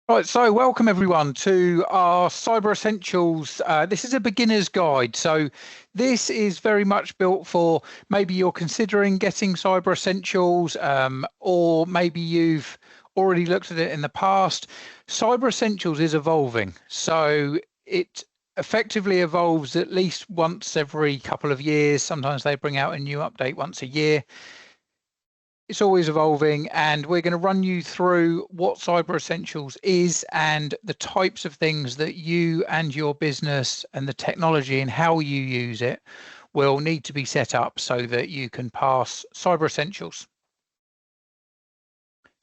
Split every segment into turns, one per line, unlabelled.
Right, so welcome everyone to our Cyber Essentials. This is a beginner's guide. So this is very much built for maybe you're considering getting Cyber Essentials, or maybe you've already looked at it in the past. Cyber Essentials is evolving. So it effectively evolves at least once every couple of years. Sometimes they bring out a new update once a year. It's always evolving, and we're going to run you through what Cyber Essentials is and the types of things that you and your business and the technology and how you use it will need to be set up so that you can pass Cyber Essentials.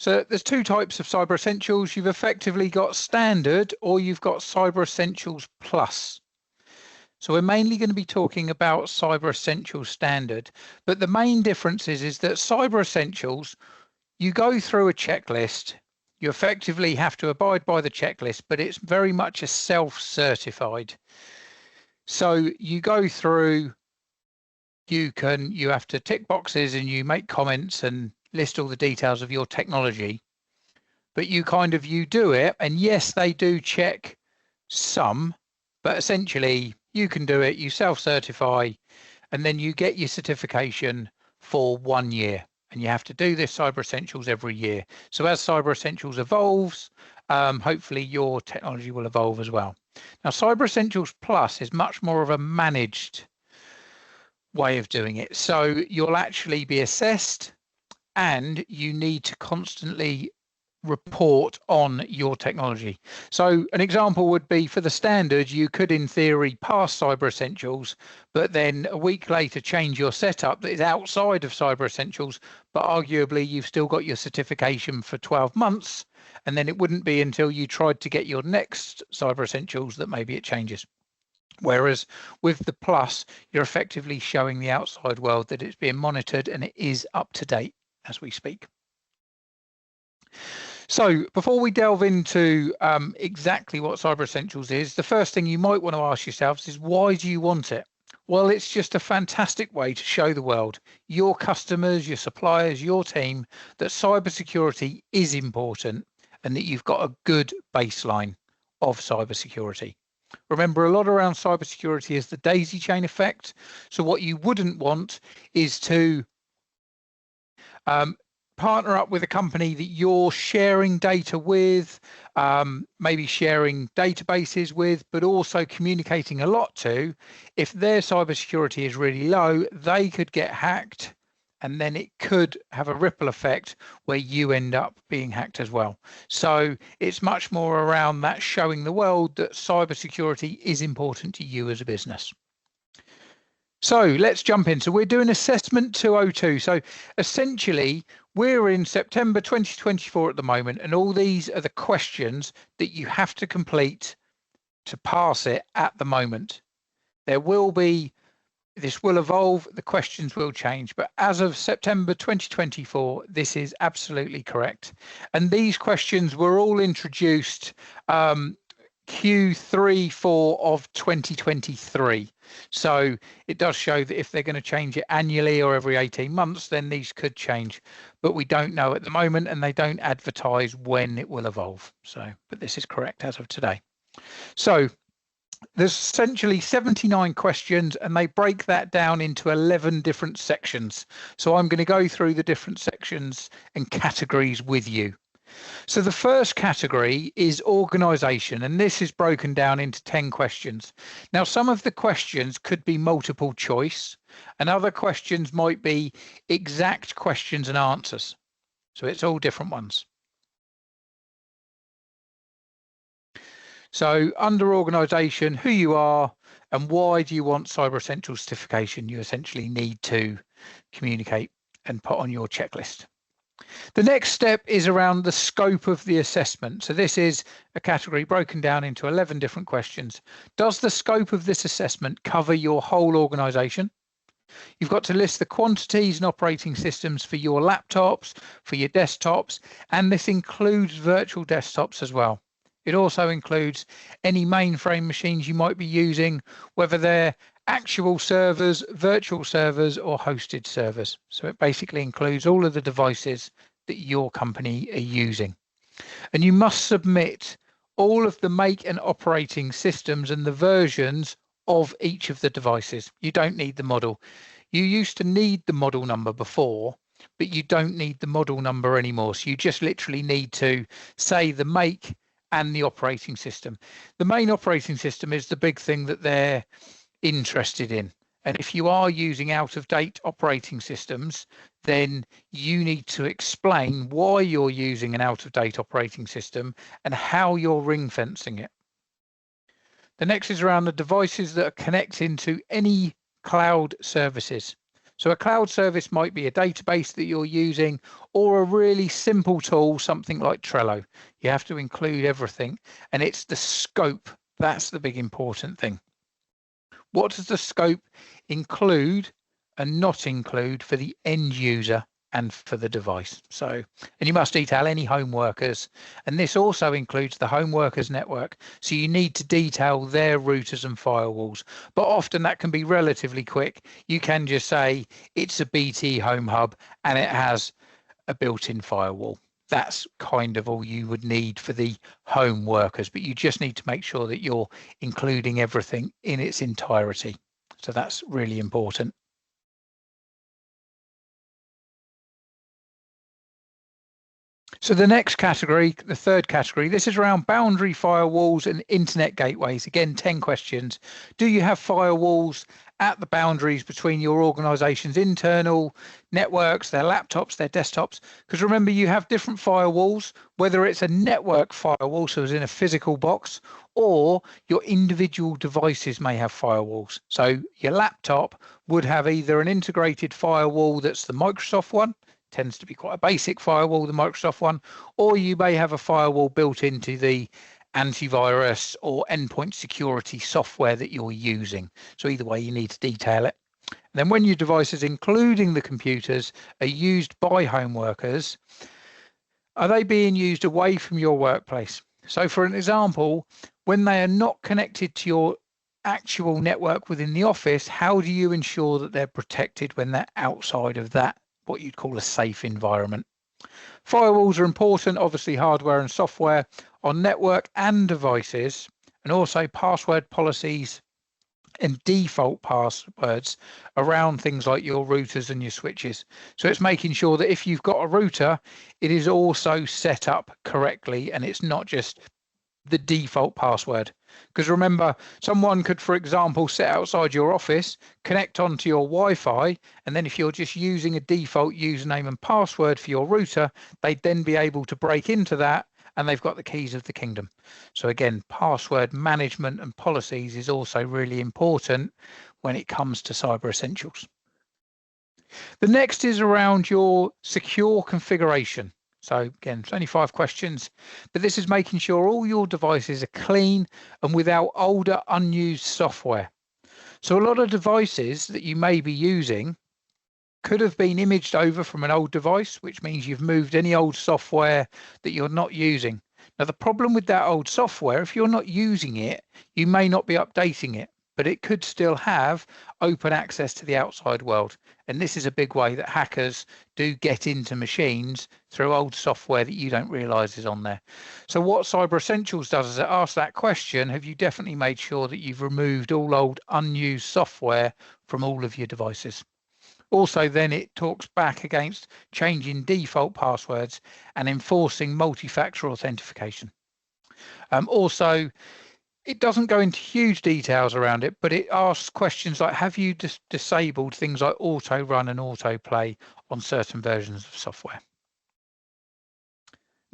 So there's two types of Cyber Essentials. You've effectively got Standard or you've got Cyber Essentials Plus. So we're mainly going to be talking about Cyber Essentials Standard, but the main difference is that Cyber Essentials, you go through a checklist, you effectively have to abide by the checklist, but it's very much a self-certified. So you go through, you have to tick boxes and you make comments and list all the details of your technology, but you do it, and yes, they do check some, but essentially you can do it, you self-certify, and then you get your certification for 1 year. And you have to do this Cyber Essentials every year. So as Cyber Essentials evolves, hopefully your technology will evolve as well. Now, Cyber Essentials Plus is much more of a managed way of doing it. So you'll actually be assessed and you need to constantly report on your technology. So an example would be for the standard, you could in theory pass Cyber Essentials, but then a week later change your setup that is outside of Cyber Essentials, but arguably you've still got your certification for 12 months, and then it wouldn't be until you tried to get your next Cyber Essentials that maybe it changes. Whereas with the Plus, you're effectively showing the outside world that it's being monitored and it is up to date as we speak. So before we delve into exactly what Cyber Essentials is, the first thing you might want to ask yourselves is, why do you want it? Well, it's just a fantastic way to show the world, your customers, your suppliers, your team, that cybersecurity is important and that you've got a good baseline of cybersecurity. Remember, a lot around cybersecurity is the daisy chain effect. So what you wouldn't want is to partner up with a company that you're sharing data with, maybe sharing databases with, but also communicating a lot to. If their cybersecurity is really low, they could get hacked, and then it could have a ripple effect where you end up being hacked as well. So it's much more around that, showing the world that cybersecurity is important to you as a business. So let's jump in. So we're doing assessment 202. So essentially, we're in September 2024 at the moment, and all these are the questions that you have to complete to pass it at the moment. There will be, this will evolve, the questions will change, but as of September 2024, this is absolutely correct. And these questions were all introduced Q3-4 of 2023. So it does show that if they're going to change it annually or every 18 months, then these could change, but we don't know at the moment, and they don't advertise when it will evolve. So, but this is correct as of today. So there's essentially 79 questions, and they break that down into 11 different sections. So I'm going to go through the different sections and categories with you. So the first category is organization, and this is broken down into 10 questions. Now, some of the questions could be multiple choice, and other questions might be exact questions and answers. So it's all different ones. So under organization, who you are and why do you want Cyber Essentials certification, you essentially need to communicate and put on your checklist. The next step is around the scope of the assessment. So this is a category broken down into 11 different questions. Does the scope of this assessment cover your whole organization? You've got to list the quantities and operating systems for your laptops, for your desktops, and this includes virtual desktops as well. It also includes any mainframe machines you might be using, whether they're actual servers, virtual servers, or hosted servers. So it basically includes all of the devices that your company are using. And you must submit all of the make and operating systems and the versions of each of the devices. You don't need the model. You used to need the model number before, but you don't need the model number anymore. So you just literally need to say the make and the operating system. The main operating system is the big thing that they're interested in. And if you are using out-of-date operating systems, then you need to explain why you're using an out-of-date operating system and how you're ring fencing it. The next is around the devices that are connecting to any cloud services. So a cloud service might be a database that you're using or a really simple tool, something like Trello. You have to include everything, and it's the scope. That's the big important thing. What does the scope include and not include for the end user and for the device? So, and you must detail any home workers, and this also includes the home workers network. So you need to detail their routers and firewalls, but often that can be relatively quick. You can just say it's a BT home hub and it has a built-in firewall. That's kind of all you would need for the home workers, but you just need to make sure that you're including everything in its entirety. So that's really important. So the next category, the third category, this is around boundary firewalls and internet gateways. Again, 10 questions. Do you have firewalls at the boundaries between your organization's internal networks, their laptops, their desktops? Because remember, you have different firewalls, whether it's a network firewall, so it's in a physical box, or your individual devices may have firewalls. So your laptop would have either an integrated firewall that's the Microsoft one, tends to be quite a basic firewall, the Microsoft one, or you may have a firewall built into the antivirus or endpoint security software that you're using. So either way, you need to detail it. And then when your devices, including the computers, are used by home workers, are they being used away from your workplace? So for an example, when they are not connected to your actual network within the office, how do you ensure that they're protected when they're outside of that, what you'd call a safe environment? Firewalls are important, obviously hardware and software on network and devices, and also password policies and default passwords around things like your routers and your switches. So it's making sure that if you've got a router, it is also set up correctly and it's not just the default password. Because remember, someone could, for example, sit outside your office, connect onto your Wi-Fi, and then if you're just using a default username and password for your router, they'd then be able to break into that, and they've got the keys of the kingdom. So again, password management and policies is also really important when it comes to cyber essentials. The next is around your secure configuration. So again, it's only 5 questions, but this is making sure all your devices are clean and without older, unused software. So a lot of devices that you may be using could have been imaged over from an old device, which means you've moved any old software that you're not using. Now, the problem with that old software, if you're not using it, you may not be updating it, but it could still have open access to the outside world. And this is a big way that hackers do get into machines through old software that you don't realize is on there. So what Cyber Essentials does is it asks that question, have you definitely made sure that you've removed all old unused software from all of your devices? Also, then it talks back against changing default passwords and enforcing multi-factor authentication. Also, it doesn't go into huge details around it, but it asks questions like, have you disabled things like auto run and autoplay on certain versions of software?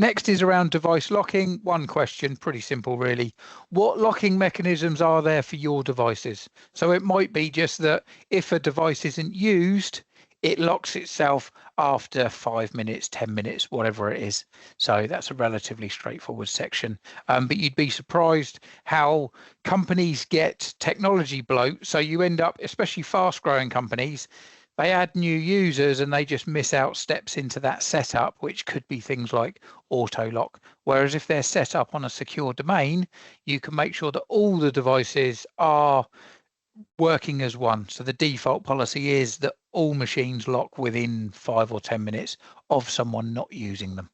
Next is around device locking. One question, pretty simple really. What locking mechanisms are there for your devices? So it might be just that if a device isn't used, it locks itself after 5 minutes, 10 minutes, whatever it is. So that's a relatively straightforward section. But you'd be surprised how companies get technology bloat. So you end up, especially fast growing companies, they add new users and they just miss out steps into that setup, which could be things like auto lock. Whereas if they're set up on a secure domain, you can make sure that all the devices are working as one. So the default policy is that all machines lock within 5 or 10 minutes of someone not using them.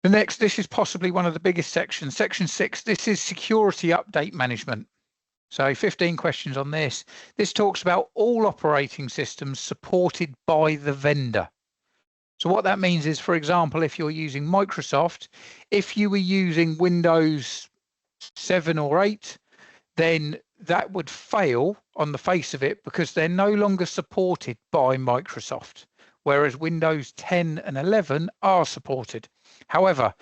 The next, this is possibly one of the biggest sections. Section 6, this is security update management. So 15 questions on this. This talks about all operating systems supported by the vendor. So what that means is, for example, if you're using Microsoft, if you were using Windows 7 or 8, then that would fail on the face of it because they're no longer supported by Microsoft, whereas Windows 10 and 11 are supported. However,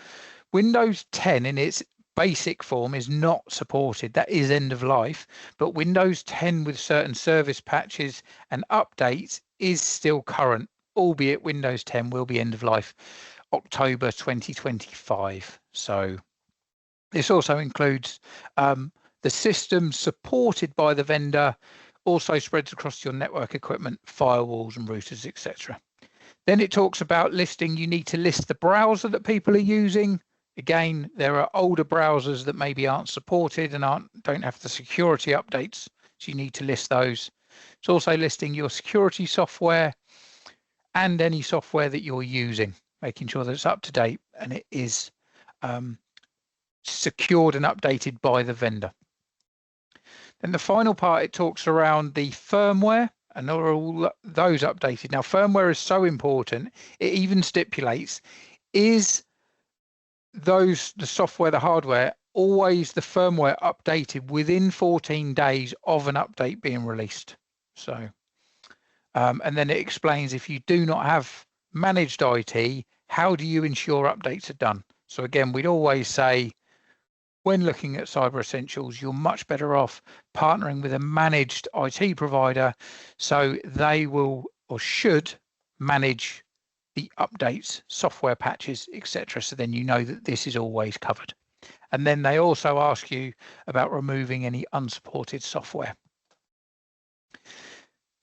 Windows 10 in its basic form is not supported. That is end of life, but Windows 10 with certain service patches and updates is still current, albeit Windows 10 will be end of life October 2025. So this also includes the system supported by the vendor, also spreads across your network equipment, firewalls and routers, etc. Then it talks about listing. You need to list the browser that people are using. Again, there are older browsers that maybe aren't supported and don't have the security updates, so you need to list those. It's also listing your security software and any software that you're using, making sure that it's up to date and it is secured and updated by the vendor. Then the final part, it talks around the firmware and are all those updated. Now, firmware is so important. It even stipulates, is the software, the hardware, always the firmware updated within 14 days of an update being released. So, and then it explains, if you do not have managed IT, how do you ensure updates are done? So again, we'd always say, when looking at Cyber Essentials, you're much better off partnering with a managed IT provider, so they will or should manage the updates, software patches, etc. So then you know that this is always covered. And then they also ask you about removing any unsupported software.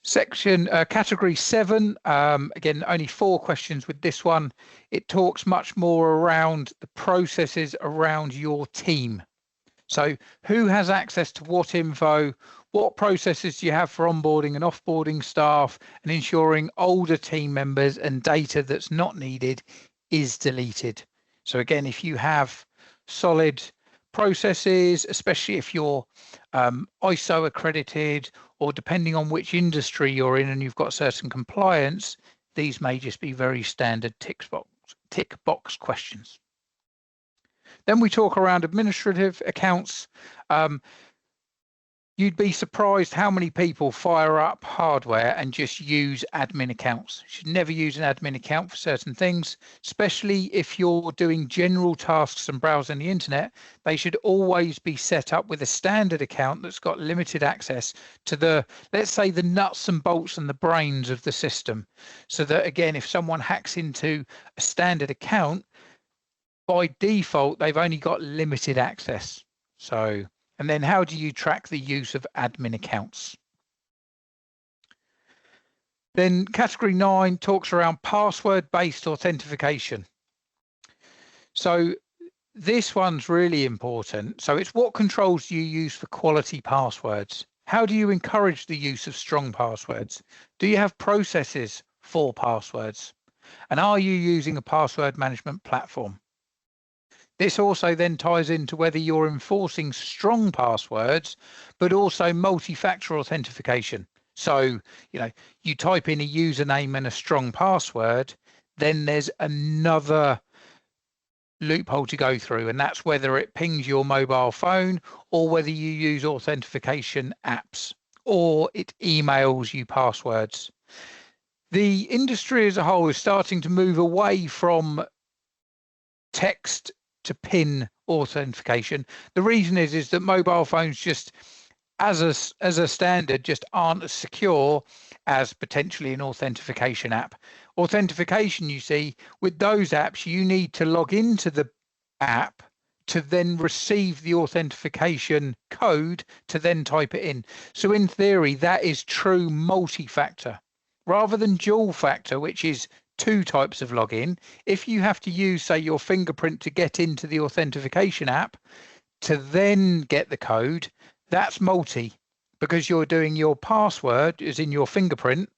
Section category 7, again, only 4 questions with this one. It talks much more around the processes around your team. So who has access to what info, what processes do you have for onboarding and offboarding staff, and ensuring older team members and data that's not needed is deleted. So again, if you have solid processes, especially if you're ISO accredited, or depending on which industry you're in and you've got certain compliance, these may just be very standard tick box questions. Then we talk around administrative accounts. You'd be surprised how many people fire up hardware and just use admin accounts. You should never use an admin account for certain things, especially if you're doing general tasks and browsing the internet. They should always be set up with a standard account that's got limited access to the, let's say, the nuts and bolts and the brains of the system. So that, again, if someone hacks into a standard account, by default, they've only got limited access. So, and then how do you track the use of admin accounts? Then category 9 talks around password-based authentication. So this one's really important. So it's, what controls do you use for quality passwords? How do you encourage the use of strong passwords? Do you have processes for passwords? And are you using a password management platform? This also then ties into whether you're enforcing strong passwords, but also multi-factor authentication. So, you know, you type in a username and a strong password, then there's another loophole to go through, and that's whether it pings your mobile phone or whether you use authentication apps or it emails you passwords. The industry as a whole is starting to move away from text to PIN authentication. The reason is that mobile phones just, as a standard, just aren't as secure as potentially an authentication app. Authentication, you see, with those apps, you need to log into the app to then receive the authentication code to then type it in. So in theory, that is true multi-factor rather than dual factor, which is 2 types of login. If you have to use, say, your fingerprint to get into the authentication app to then get the code, that's multi, because you're doing your password as in your fingerprint,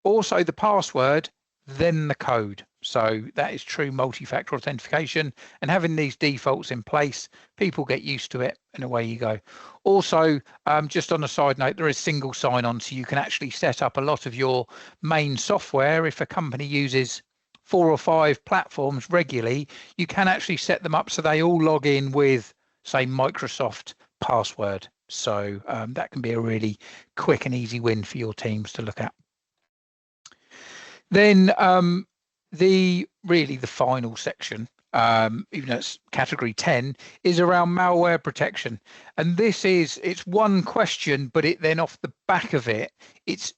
also the password, then the code. So that is true multi-factor authentication, and having these defaults in place, people get used to it and away you go. Also, just on a side note, there is single sign-on, so you can actually set up a lot of your main software. If a company uses 4 or 5 platforms regularly, you can actually set them up so they all log in with, say, Microsoft password. So that can be a really quick and easy win for your teams to look at. Then the final section, even though it's category 10, is around malware protection. And it's one question, but it then off the back of it, it's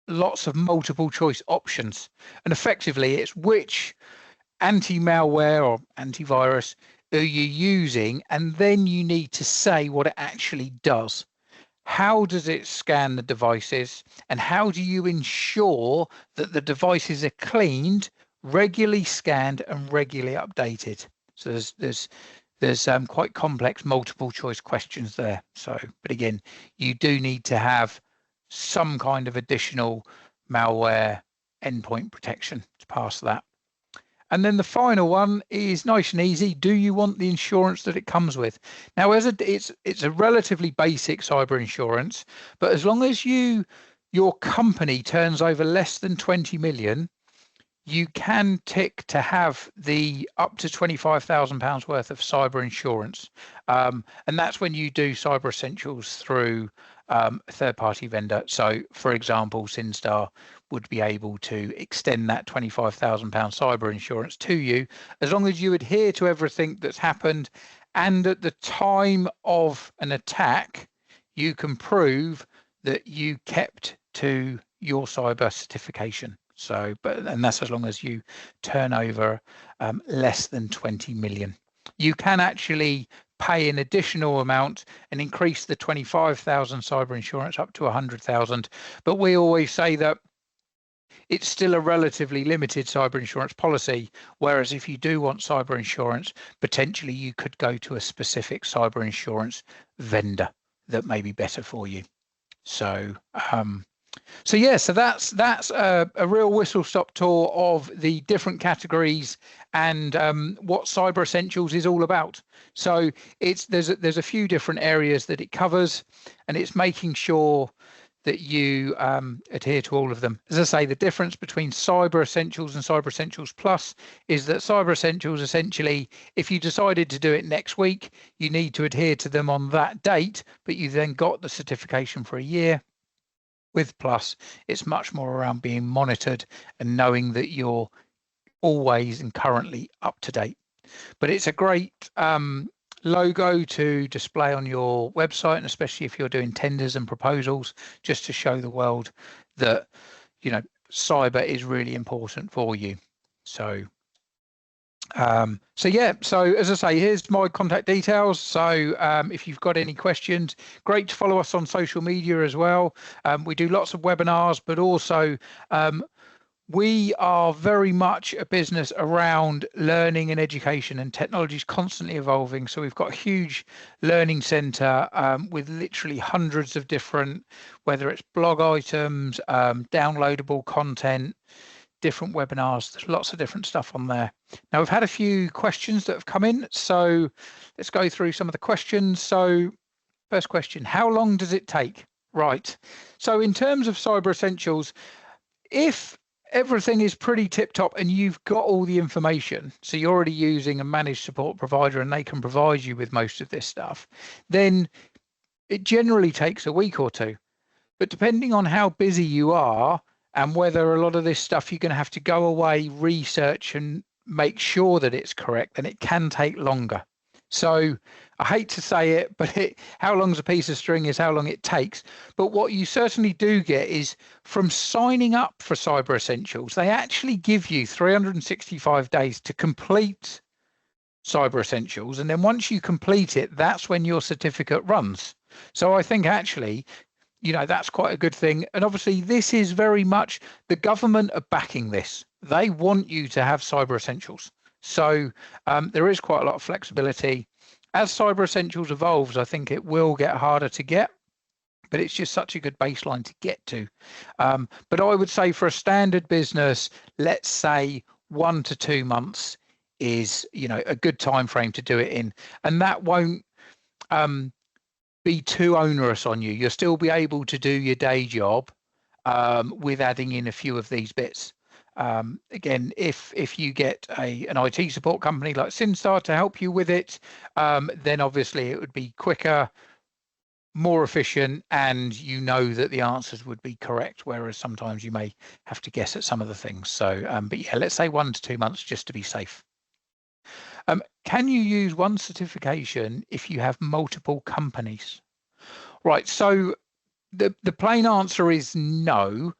lots of multiple choice options. And effectively, it's which anti-malware or antivirus are you using, and then you need to say what it actually does. How does it scan the devices, and how do you ensure that the devices are cleaned, regularly scanned, and regularly updated? So there's quite complex multiple choice questions there. So, but again, you do need to have some kind of additional malware endpoint protection to pass that. And then the final one is nice and easy. Do you want the insurance that it comes with? Now, it's a relatively basic cyber insurance, but as long as your company turns over less than 20 million, you can tick to have the up to £25,000 worth of cyber insurance. And that's when you do Cyber Essentials through a third-party vendor. So, for example, Syn-Star would be able to extend that £25,000 cyber insurance to you, as long as you adhere to everything that's happened, and at the time of an attack, you can prove that you kept to your cyber certification. So, and that's as long as you turn over less than 20 million. You can actually pay an additional amount and increase the 25,000 cyber insurance up to 100,000. But we always say that it's still a relatively limited cyber insurance policy, whereas if you do want cyber insurance, potentially you could go to a specific cyber insurance vendor that may be better for you. So so that's a real whistle-stop tour of the different categories and what Cyber Essentials is all about. So there's a few different areas that it covers, and it's making sure that you adhere to all of them. As I say, the difference between Cyber Essentials and Cyber Essentials Plus is that Cyber Essentials, essentially, if you decided to do it next week, you need to adhere to them on that date, but you then got the certification for a year. With Plus, it's much more around being monitored and knowing that you're always and currently up to date. But it's a great logo to display on your website, and especially if you're doing tenders and proposals, just to show the world that, you know, cyber is really important for you. So so as I say, here's my contact details. So if you've got any questions, great to follow us on social media as well. We do lots of webinars, but also we are very much a business around learning and education, and technology is constantly evolving. So we've got a huge learning center with literally hundreds of different, whether it's blog items, downloadable content, different webinars. There's lots of different stuff on there. Now, we've had a few questions that have come in, so let's go through some of the questions. So first question, how long does it take? Right. So in terms of Cyber Essentials, if everything is pretty tip top and you've got all the information, so you're already using a managed support provider and they can provide you with most of this stuff, then it generally takes a week or two. But depending on how busy you are, and whether a lot of this stuff you're going to have to go away, research and make sure that it's correct, then it can take longer. So I hate to say it, but how long's a piece of string is how long it takes. But what you certainly do get is, from signing up for Cyber Essentials, they actually give you 365 days to complete Cyber Essentials. And then once you complete it, that's when your certificate runs. So I think actually, you know, that's quite a good thing. And obviously, this is very much, the government are backing this. They want you to have Cyber Essentials. So there is quite a lot of flexibility. As Cyber Essentials evolves, I think it will get harder to get, but it's just such a good baseline to get to. But I would say for a standard business, let's say 1 to 2 months is, you know, a good time frame to do it in, and that won't be too onerous on you. You'll still be able to do your day job with adding in a few of these bits. Again, if you get an IT support company like Syn-Star to help you with it, then obviously it would be quicker, more efficient, and you know that the answers would be correct, whereas sometimes you may have to guess at some of the things. So, but yeah, let's say 1 to 2 months just to be safe. Can you use one certification if you have multiple companies? Right, so the plain answer is no.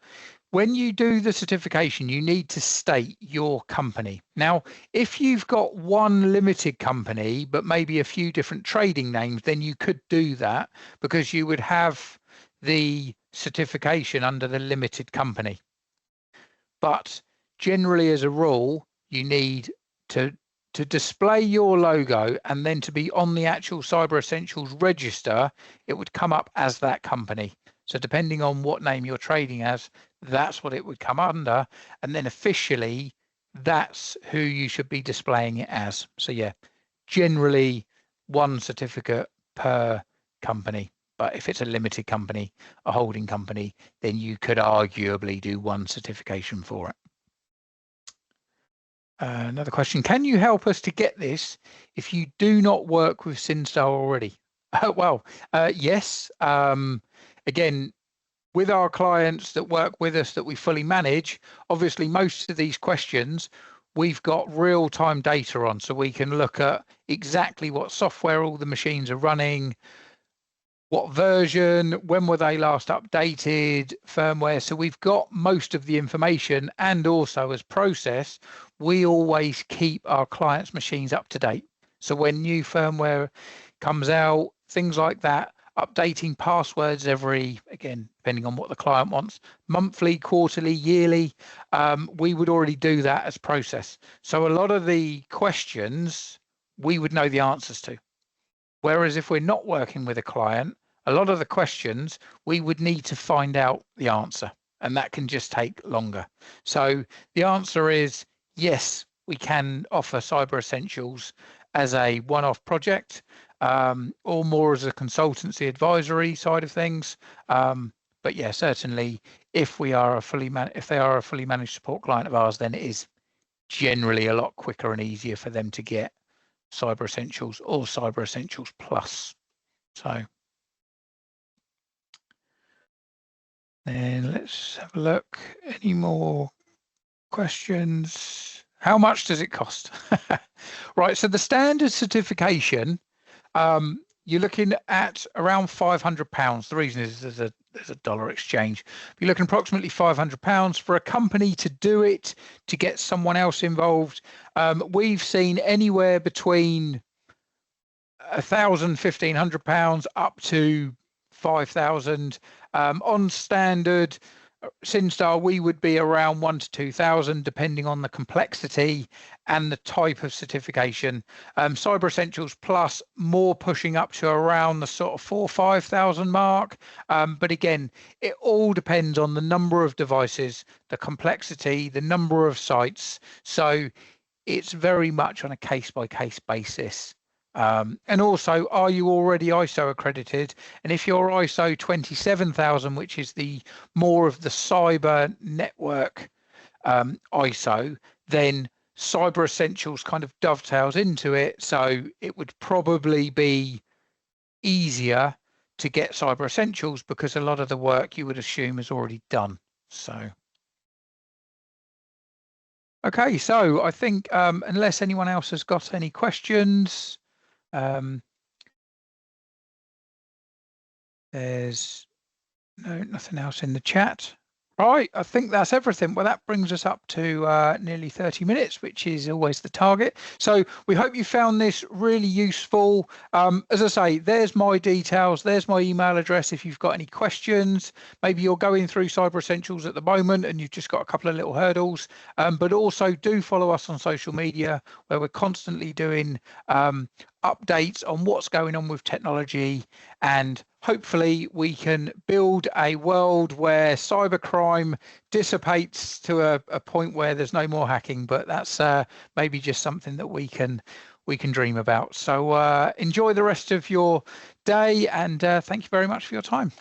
When you do the certification, you need to state your company. Now, if you've got one limited company, but maybe a few different trading names, then you could do that because you would have the certification under the limited company. But generally, as a rule, you need to display your logo, and then to be on the actual Cyber Essentials register, it would come up as that company. So depending on what name you're trading as, that's what it would come under. And then officially, that's who you should be displaying it as. So yeah, generally one certificate per company. But if it's a limited company, a holding company, then you could arguably do one certification for it. Another question, can you help us to get this if you do not work with Syn-Star already? Well, yes. Again, with our clients that work with us that we fully manage, obviously most of these questions we've got real-time data on, so we can look at exactly what software all the machines are running, what version, when were they last updated, firmware. So we've got most of the information, and also as process, we always keep our clients' machines up to date. So when new firmware comes out, things like that, updating passwords every, again, depending on what the client wants, monthly, quarterly, yearly, we would already do that as process. So a lot of the questions we would know the answers to. Whereas if we're not working with a client, a lot of the questions we would need to find out the answer, and that can just take longer. So the answer is yes, we can offer Cyber Essentials as a one-off project, or more as a consultancy advisory side of things. But yeah, certainly if they are a fully managed support client of ours, then it is generally a lot quicker and easier for them to get Cyber Essentials or Cyber Essentials Plus. So then let's have a look. Any more questions? How much does it cost? Right, so the standard certification, you're looking at around £500. The reason is there's a dollar exchange. You're looking approximately £500 for a company to do it, to get someone else involved. We've seen anywhere between £1,000, £1,500 up to 5,000. On standard Syn-Star, we would be around 1,000 to 2,000, depending on the complexity and the type of certification. Cyber Essentials Plus, more pushing up to around the sort of 4,000 or 5,000 mark. But again, it all depends on the number of devices, the complexity, the number of sites. So it's very much on a case-by-case basis. And also, are you already ISO accredited? And if you're ISO 27000, which is the more of the cyber network ISO, then Cyber Essentials kind of dovetails into it. So it would probably be easier to get Cyber Essentials because a lot of the work you would assume is already done. So. Okay, so I think unless anyone else has got any questions, there's nothing else in the chat. Right, I think that's everything. Well, that brings us up to nearly 30 minutes, which is always the target. So we hope you found this really useful. As I say, there's my details, there's my email address if you've got any questions. Maybe you're going through Cyber Essentials at the moment and you've just got a couple of little hurdles, but also do follow us on social media, where we're constantly doing updates on what's going on with technology, and hopefully we can build a world where cybercrime dissipates to a point where there's no more hacking. But that's maybe just something that we can dream about. So enjoy the rest of your day, and thank you very much for your time.